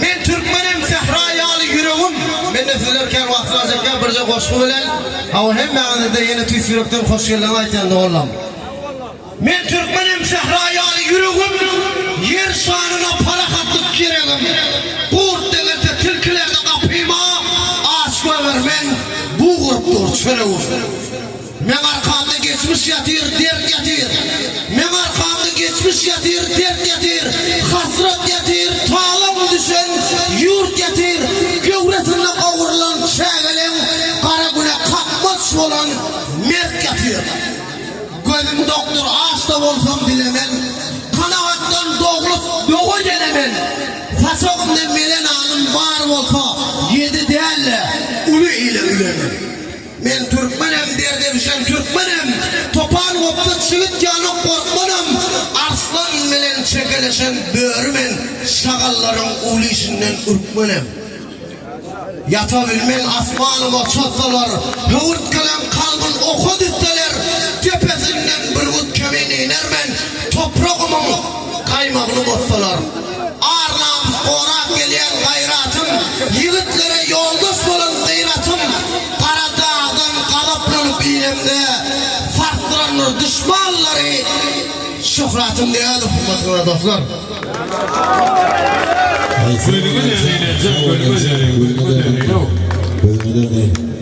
Men Türkmenim sahrayalı yüreğim. Men de sizlerken vaxtlazacak birce koşku bilen. Ama hem mağazada yine tüy yürekten hoş geldin aytanda olam. Men Türkmenim sahrayalı yüreğim. Yer şanına para katlık yüreğim. Kurt delete tilkilerde kapıyma. Aşk vermen bu kurttur çöreğim. Men arkamda geçmiş yatır, dert yatır. Men arkamda geçmiş yatır, dert yatır. Hasret yatır, tağlam düşen yurt yatır. Gövretinde kavurulan çağelen, kara güne kalkmaz olan mert yatır. Gözüm doktor hasta olsam bilemem. Kanaattan doğrulup yoğu gelemem. Fasoğumda melen anım var olsa yedi değerle ulu ile ülemem. Men Türkmenim derdi düşen Türkmenim. Topan koptu çığıt yanıp korkmanım. Arslan melen çekeleşen böğürmen. Şakalların ulu işinden ürkmenim. Yatabilmen asmanıma çatsalar. Hıvırt kalem kalbin oku ditteler. Tepesinden bir vut kemini inermen. Toprağımın kaymağını bozsalar. Arnamız korak gelen gayratım. Yiğitlere yoldaş olan gayratım. Bilemde farklıranlar düşmanları şöhretim değerli hürmetine dostlar. Bölümü de